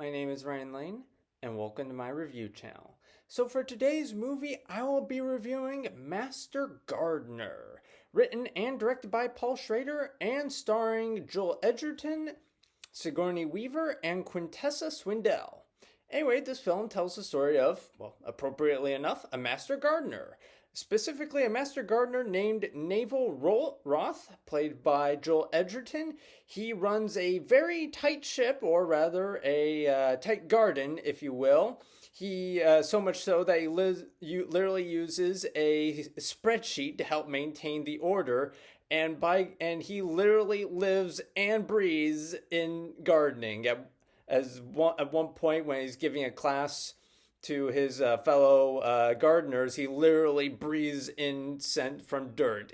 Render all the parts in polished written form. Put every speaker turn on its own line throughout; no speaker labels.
my name is Ryan Lane, and welcome to my review channel. So for today's movie, I will be reviewing Master Gardener, written and directed by Paul Schrader, and starring Joel Edgerton, Sigourney Weaver, and Quintessa Swindell. Anyway, this film tells the story of, well, appropriately enough, a master gardener. Specifically, a master gardener named Naval Roth, played by Joel Edgerton. He runs a very tight ship, or rather a tight garden, if you will. He so much so that he literally uses a spreadsheet to help maintain the order, and he literally lives and breathes in gardening. At one point, when he's giving a class to his fellow gardeners, he literally breathes in scent from dirt.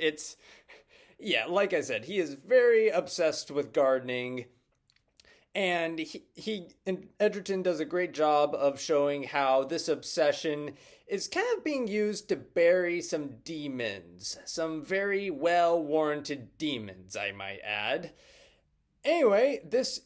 Yeah, like I said, he is very obsessed with gardening, and and Edgerton does a great job of showing how this obsession is kind of being used to bury some demons, some very well warranted demons, I might add. Anyway, this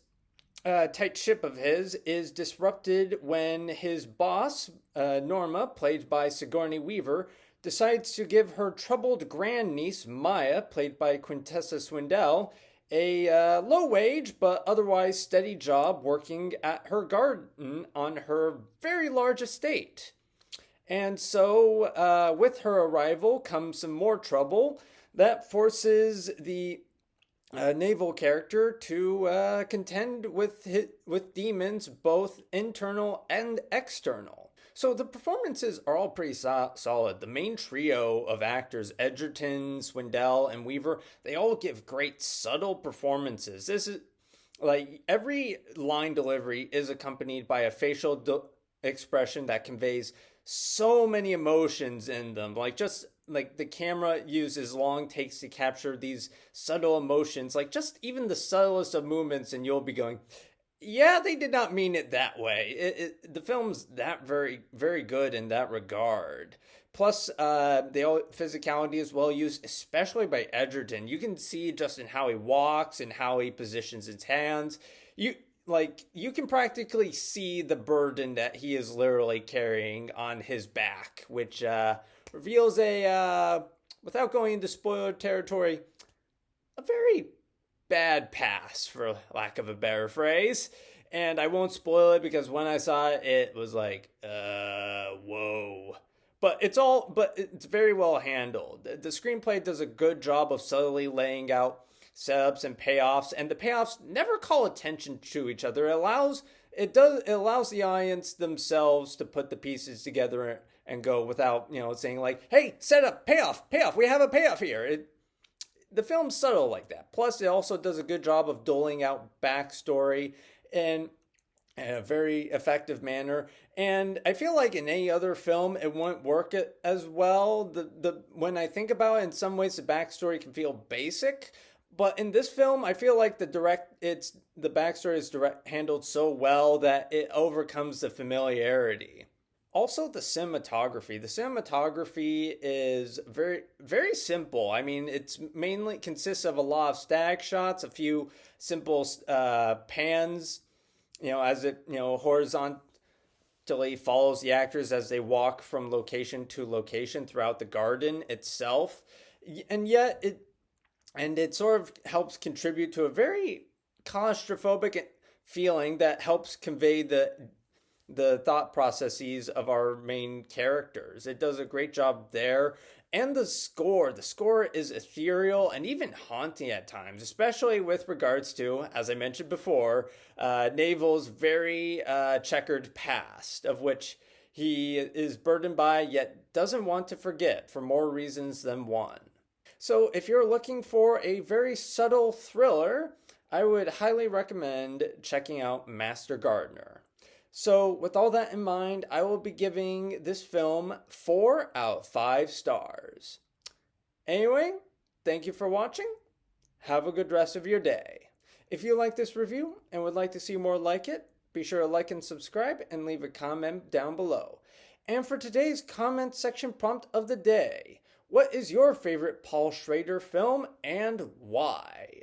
tight ship of his is disrupted when his boss, Norma, played by Sigourney Weaver, decides to give her troubled grandniece, Maya, played by Quintessa Swindell, a low wage but otherwise steady job working at her garden on her very large estate. And so, with her arrival comes some more trouble that forces the naval character to contend with demons, both internal and external. So the performances are all pretty solid. The main trio of actors, Edgerton, Swindell, and Weaver, they all give great subtle performances. This is like every line delivery is accompanied by a facial expression that conveys so many emotions in them. Like the camera uses long takes to capture these subtle emotions, like just even the subtlest of movements, and you'll be going, yeah, they did not mean it that way. The film's that very, very good in that regard. Plus, the physicality is well used, especially by Edgerton. You can see just in how he walks and how he positions his hands. You can practically see the burden that he is literally carrying on his back, which reveals without going into spoiler territory, a very bad pass, for lack of a better phrase. And I won't spoil it because when I saw it, it was like, whoa. But it's very well handled. The screenplay does a good job of subtly laying out setups and payoffs, and the payoffs never call attention to each other. It allows the audience themselves to put the pieces together and go without, saying like, hey, set up, payoff, we have a payoff here. The film's subtle like that. Plus, it also does a good job of doling out backstory in a very effective manner. And I feel like in any other film, it won't work as well. When I think about it, in some ways, the backstory can feel basic. But in this film, I feel like the backstory is handled so well that it overcomes the familiarity. Also, the cinematography. The cinematography is very, very simple. I mean, it's mainly consists of a lot of static shots, a few simple pans, as it, horizontally follows the actors as they walk from location to location throughout the garden itself. And yet, it sort of helps contribute to a very claustrophobic feeling that helps convey the thought processes of our main characters. It does a great job there. And the score is ethereal and even haunting at times, especially with regards to, as I mentioned before, Naval's very checkered past, of which he is burdened by yet doesn't want to forget for more reasons than one. So if you're looking for a very subtle thriller, I would highly recommend checking out Master Gardener. So with all that in mind, I will be giving this film 4 out of 5 stars. Anyway, thank you for watching. Have a good rest of your day. If you like this review and would like to see more like it, be sure to like and subscribe and leave a comment down below. And for today's comment section prompt of the day, what is your favorite Paul Schrader film and why?